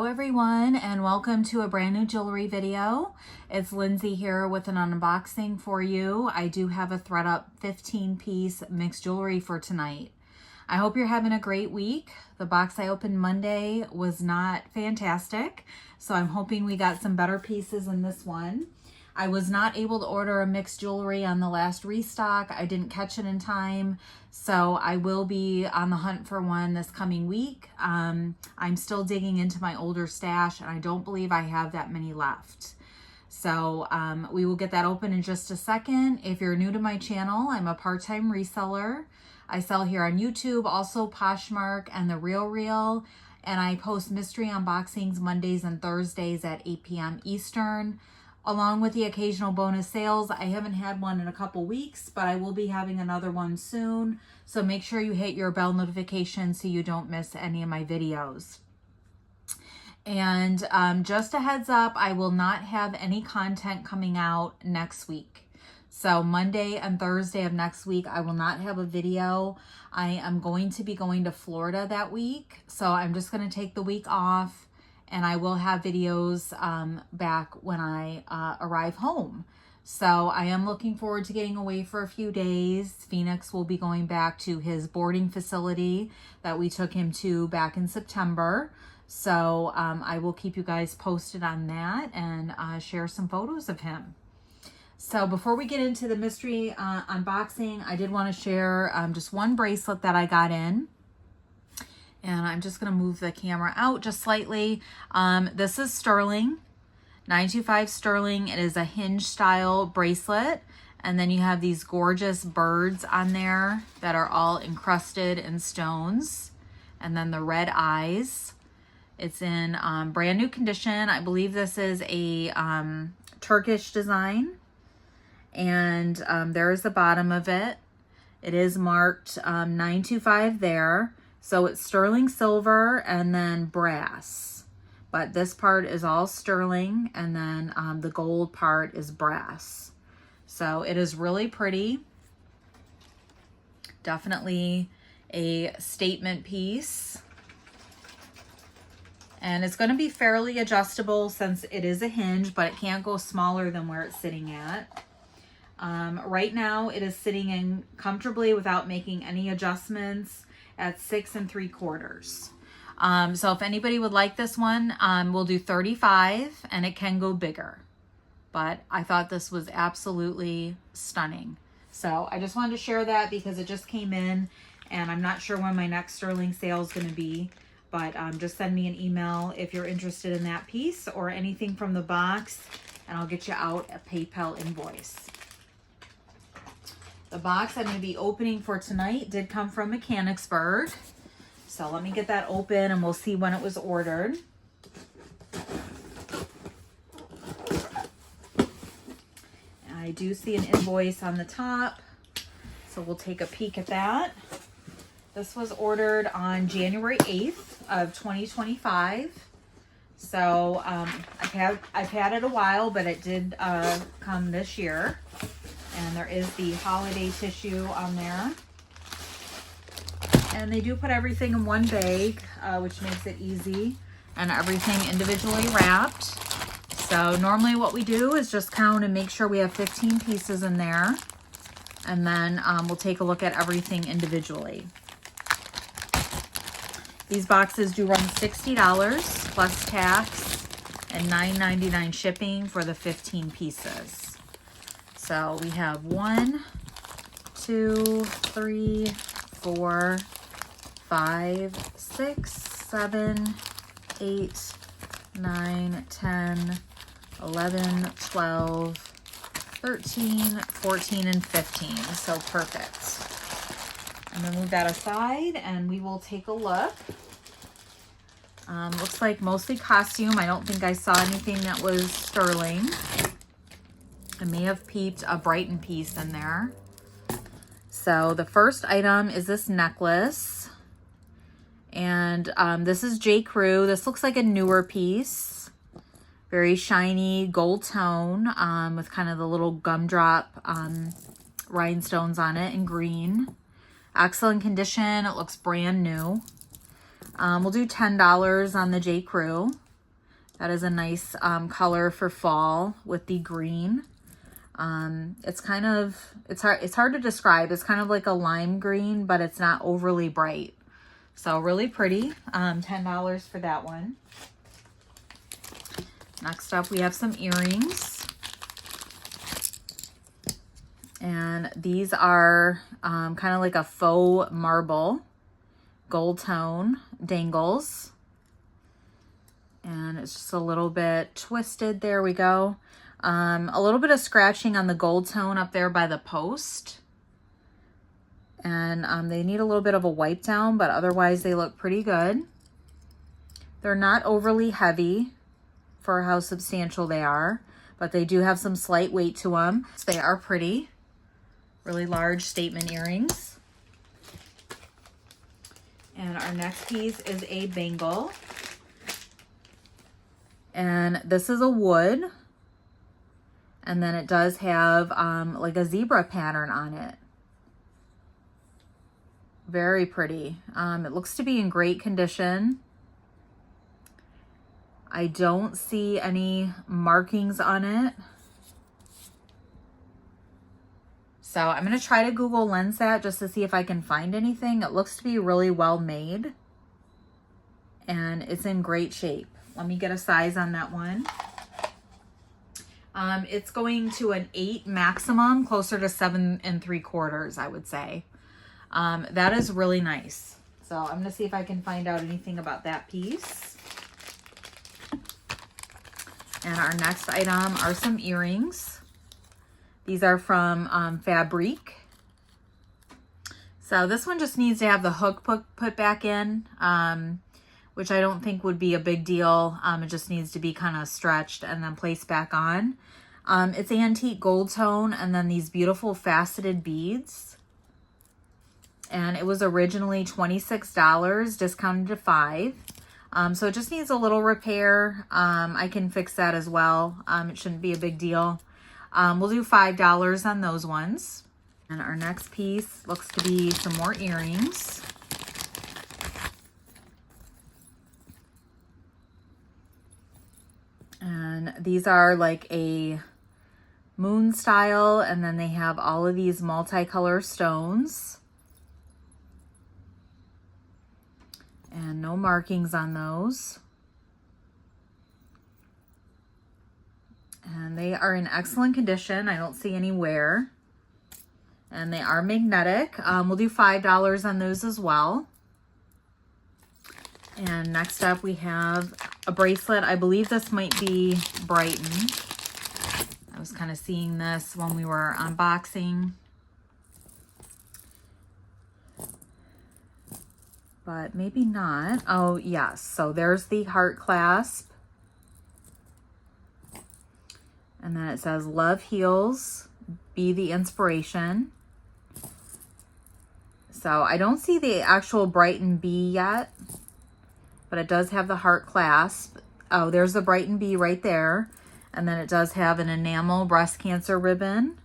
Hello everyone, and welcome to a brand new jewelry video. It's Lindsay here with an unboxing for you. I do have a ThredUP 15-piece mixed jewelry for tonight. I hope you're having a great week. The box I opened Monday was not fantastic, so I'm hoping we got some better pieces in this one. I was not able to order a mixed jewelry on the last restock. I didn't catch it in time, so I will be on the hunt for one this coming week. I'm still digging into my older stash, and I don't believe I have that many left. So we will get that open in just a second. If you're new to my channel, I'm a part-time reseller. I sell here on YouTube, also Poshmark and The Real, and I post mystery unboxings Mondays and Thursdays at 8 p.m. Eastern. Along with the occasional bonus sales. I haven't had one in a couple weeks, but I will be having another one soon. So make sure you hit your bell notification so you don't miss any of my videos. And just a heads up, I will not have any content coming out next week. So Monday and Thursday of next week, I will not have a video. I am going to be going to Florida that week. So I'm just going to take the week off. And I will have videos back when I arrive home. So I am looking forward to getting away for a few days. Phoenix will be going back to his boarding facility that we took him to back in September. So I will keep you guys posted on that and share some photos of him. So before we get into the mystery unboxing, I did want to share just one bracelet that I got in. And I'm just going to move the camera out just slightly. This is sterling, 925 sterling. It is a hinge style bracelet. And then you have these gorgeous birds on there that are all encrusted in stones. And then the red eyes. It's in brand new condition. I believe this is a Turkish design. And there's the bottom of it. It is marked 925 there. So it's sterling silver and then brass, but this part is all sterling, and then the gold part is brass. So it is really pretty. Definitely a statement piece. And it's going to be fairly adjustable since it is a hinge, but it can't go smaller than where it's sitting at. Right now it is sitting in comfortably without making any adjustments at 6 3/4. So if anybody would like this one, we'll do 35, and it can go bigger. But I thought this was absolutely stunning. So I just wanted to share that because it just came in, and I'm not sure when my next sterling sale is going to be. But just send me an email if you're interested in that piece or anything from the box, and I'll get you out a PayPal invoice. The box I'm going to be opening for tonight did come from Mechanicsburg. So let me get that open and we'll see when it was ordered. I do see an invoice on the top, so we'll take a peek at that. This was ordered on January 8th of 2025. So I've had it a while, but it did come this year. And there is the holiday tissue on there. And they do put everything in one bag, which makes it easy. And everything individually wrapped. So normally what we do is just count and make sure we have 15 pieces in there. And then we'll take a look at everything individually. These boxes do run $60 plus tax and $9.99 shipping for the 15 pieces. So we have 1, 2, 3, 4, 5, 6, 7, 8, 9, 10, 11, 12, 13, 14, and 15. So perfect. I'm going to move that aside and we will take a look. Looks like mostly costume. I don't think I saw anything that was sterling. I may have peeped a Brighton piece in there. So the first item is this necklace. And this is J. Crew. This looks like a newer piece. Very shiny gold tone with kind of the little gumdrop rhinestones on it in green. Excellent condition. It looks brand new. We'll do $10 on the J. Crew. That is a nice color for fall with the green. It's kind of, it's hard to describe. It's kind of like a lime green, but it's not overly bright. So really pretty. $10 for that one. Next up, we have some earrings. And these are kind of like a faux marble gold tone dangles. And it's just a little bit twisted. There we go. A little bit of scratching on the gold tone up there by the post. And they need a little bit of a wipe down, but otherwise they look pretty good. They're not overly heavy for how substantial they are, but they do have some slight weight to them. So they are pretty. Really large statement earrings. And our next piece is a bangle. And this is a wood. And then it does have like a zebra pattern on it. Very pretty. It looks to be in great condition. I don't see any markings on it. So I'm going to try to Google lens that just to see if I can find anything. It looks to be really well made. And it's in great shape. Let me get a size on that one. It's going to an 8 maximum, closer to 7 3/4, I would say. That is really nice. So I'm going to see if I can find out anything about that piece. And our next item are some earrings. These are from Fabrique. So this one just needs to have the hook put back in, which I don't think would be a big deal. It just needs to be kind of stretched and then placed back on. It's antique gold tone and then these beautiful faceted beads. And it was originally $26, discounted to $5. So it just needs a little repair. I can fix that as well. It shouldn't be a big deal. We'll do $5 on those ones. And our next piece looks to be some more earrings. And these are like a moon style, and then they have all of these multicolor stones. And no markings on those. And they are in excellent condition. I don't see any wear. And they are magnetic. We'll do $5 on those as well. And next up we have a bracelet. I believe this might be Brighton. I was kind of seeing this when we were unboxing. But maybe not. Oh, yes. So there's the heart clasp. And then it says, love heals, be the inspiration. So I don't see the actual Brighton bee yet, but it does have the heart clasp. Oh, there's the Brighton bee right there. And then it does have an enamel breast cancer ribbon.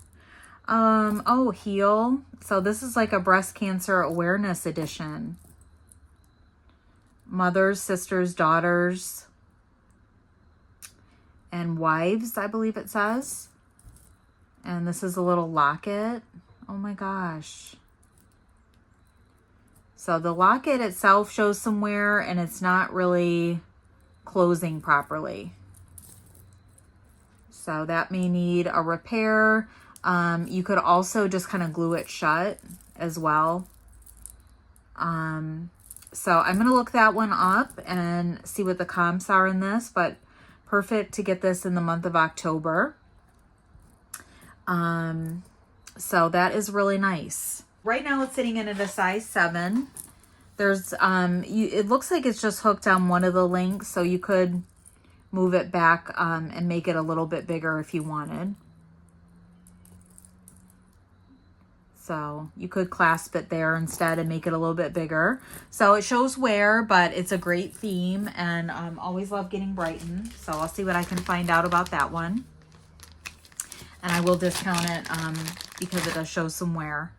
Oh, heal. So this is like a breast cancer awareness edition. Mothers, sisters, daughters, and wives, I believe it says. And this is a little locket. Oh my gosh. So the locket itself shows some wear and it's not really closing properly. So that may need a repair. You could also just kind of glue it shut as well. So I'm going to look that one up and see what the comps are in this, but perfect to get this in the month of October. So that is really nice. Right now it's sitting in at a size 7. There's, it looks like it's just hooked on one of the links, so you could move it back and make it a little bit bigger if you wanted. So you could clasp it there instead and make it a little bit bigger. So it shows wear, but it's a great theme, and always love getting Brighton. So I'll see what I can find out about that one. And I will discount it because it does show some wear.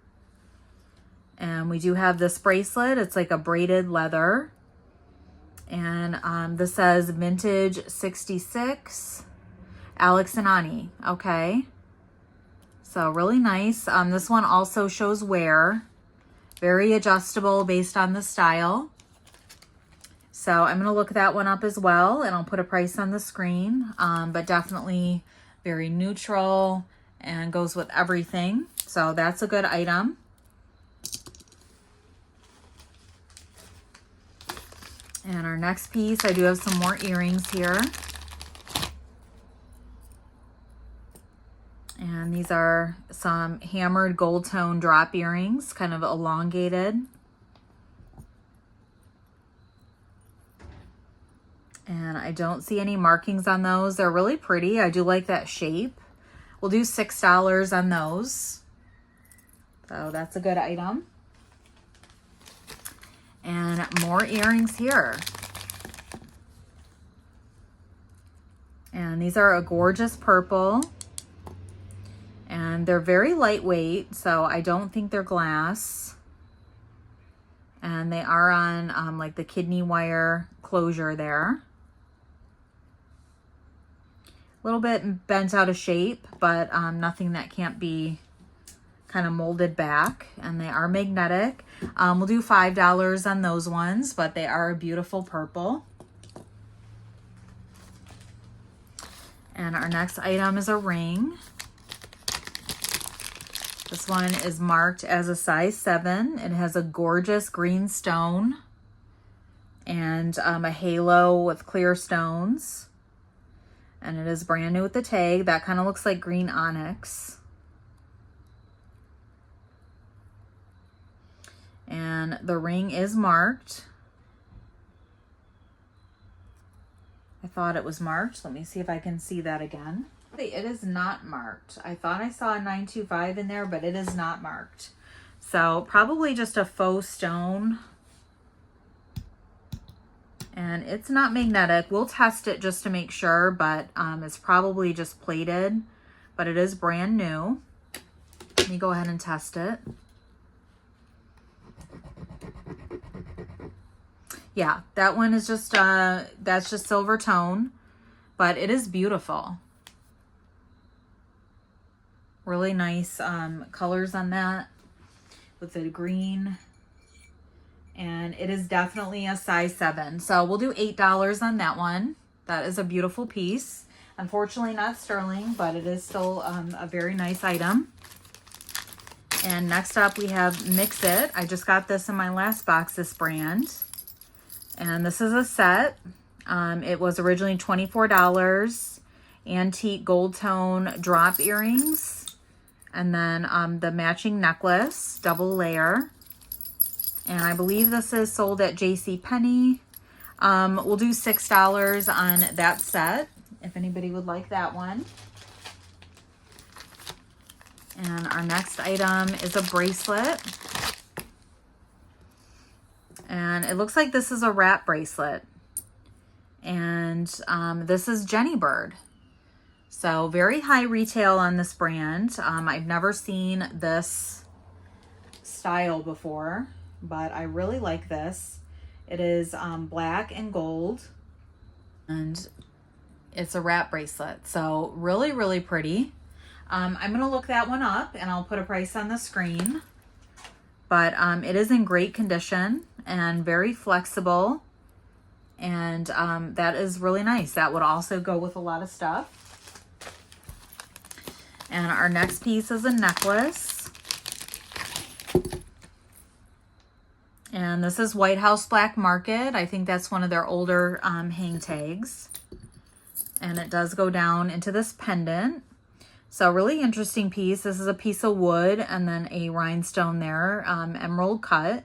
And we do have this bracelet. It's like a braided leather. And this says vintage 66, Alex and Ani. Okay. So really nice. This one also shows wear. Very adjustable based on the style. So I'm going to look that one up as well, and I'll put a price on the screen. But definitely very neutral and goes with everything. So that's a good item. And our next piece, I do have some more earrings here. And these are some hammered gold tone drop earrings, kind of elongated. And I don't see any markings on those. They're really pretty. I do like that shape. We'll do $6 on those. So that's a good item. And more earrings here. And these are a gorgeous purple. And they're very lightweight, so I don't think they're glass. And they are on like the kidney wire closure there. A little bit bent out of shape, but nothing that can't be kind of molded back. And they are magnetic. We'll do $5 on those ones, but they are a beautiful purple. And our next item is a ring. This one is marked as a size 7. It has a gorgeous green stone and a halo with clear stones. And it is brand new with the tag. That kind of looks like green onyx. And the ring is marked. I thought it was marked. Let me see if I can see that again. It is not marked. I thought I saw a 925 in there, but it is not marked. So probably just a faux stone. And it's not magnetic. We'll test it just to make sure, but it's probably just plated, but it is brand new. Let me go ahead and test it. Yeah, that one is just, that's just silver tone, but it is beautiful. Really nice colors on that with the green. And it is definitely a size 7. So we'll do $8 on that one. That is a beautiful piece. Unfortunately not sterling, but it is still a very nice item. And next up we have Mix It. I just got this in my last box, this brand. And this is a set. It was originally $24. Antique gold tone drop earrings. And then the matching necklace, double layer. And I believe this is sold at JCPenney. We'll do $6 on that set, if anybody would like that one. And our next item is a bracelet. And it looks like this is a wrap bracelet. And this is Jenny Bird. So very high retail on this brand. I've never seen this style before, but I really like this. It is black and gold, and it's a wrap bracelet. So really, really pretty. I'm going to look that one up, and I'll put a price on the screen. But it is in great condition and very flexible. And that is really nice. That would also go with a lot of stuff. And our next piece is a necklace. And this is White House Black Market. I think that's one of their older hang tags. And it does go down into this pendant. So really interesting piece. This is a piece of wood and then a rhinestone there, emerald cut.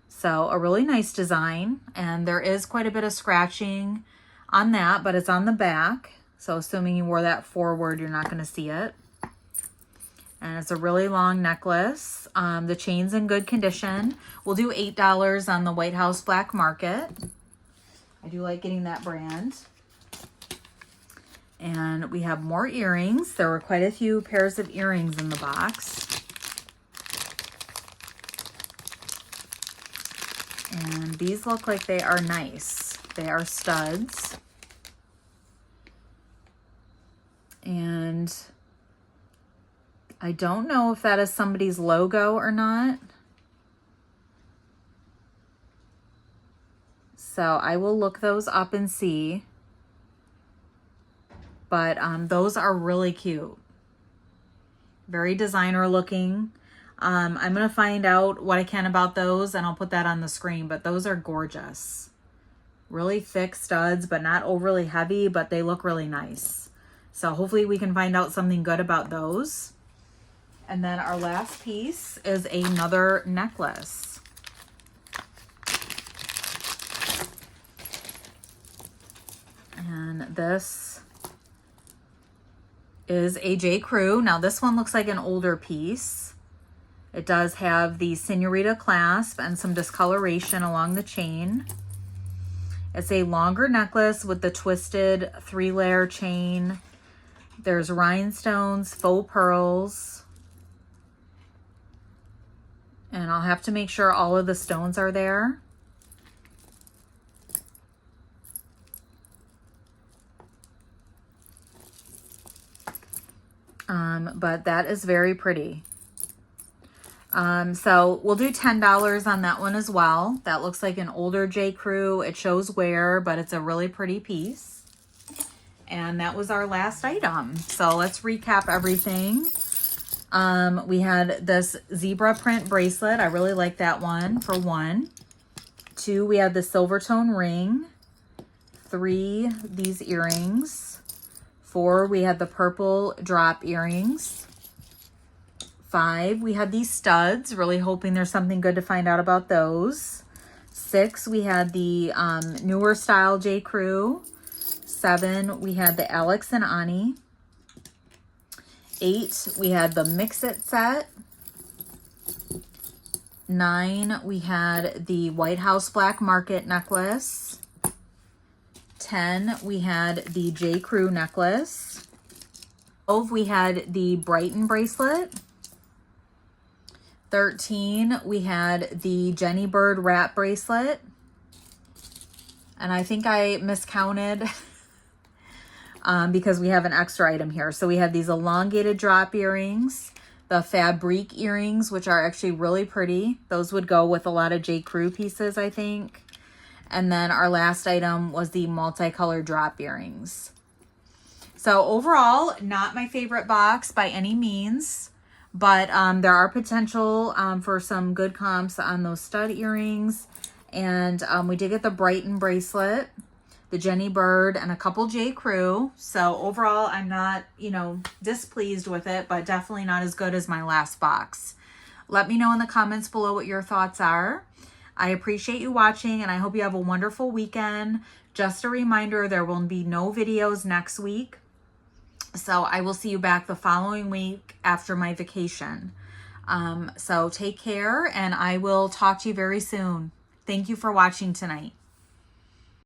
So a really nice design. And there is quite a bit of scratching on that, but it's on the back. So assuming you wore that forward, you're not going to see it. And it's a really long necklace. The chain's in good condition. We'll do $8 on the White House Black Market. I do like getting that brand. And we have more earrings. There were quite a few pairs of earrings in the box. And these look like they are nice. They are studs. And I don't know if that is somebody's logo or not. So I will look those up and see. But those are really cute. Very designer looking. I'm going to find out what I can about those and I'll put that on the screen. But those are gorgeous. Really thick studs, but not overly heavy, but they look really nice. So hopefully we can find out something good about those. And then our last piece is another necklace. And this is a J. Crew. Now this one looks like an older piece. It does have the senorita clasp and some discoloration along the chain. It's a longer necklace with the twisted 3-layer chain. There's rhinestones, faux pearls. And I'll have to make sure all of the stones are there. But that is very pretty. So we'll do $10 on that one as well. That looks like an older J. Crew. It shows wear, but it's a really pretty piece. And that was our last item. So let's recap everything. We had this zebra print bracelet. I really like that one for 1. 2, we had the silver tone ring. 3, these earrings. 4, we had the purple drop earrings. 5, we had these studs. Really hoping there's something good to find out about those. 6, we had the newer style J. Crew. 7, we had the Alex and Ani. 8, we had the Mix It set. 9, we had the White House Black Market necklace. 10, we had the J. Crew necklace. 12, we had the Brighton bracelet. 13, we had the Jenny Bird wrap bracelet. And I think I miscounted because we have an extra item here. So we have these elongated drop earrings, the fabrique earrings, which are actually really pretty. Those would go with a lot of J. Crew pieces, I think. And then our last item was the multicolored drop earrings. So overall, not my favorite box by any means, but there are potential for some good comps on those stud earrings. And we did get the Brighton bracelet, the Jenny Bird, and a couple J. Crew. So overall, I'm not, displeased with it, but definitely not as good as my last box. Let me know in the comments below what your thoughts are. I appreciate you watching, and I hope you have a wonderful weekend. Just a reminder, there will be no videos next week. So I will see you back the following week after my vacation. So take care, and I will talk to you very soon. Thank you for watching tonight.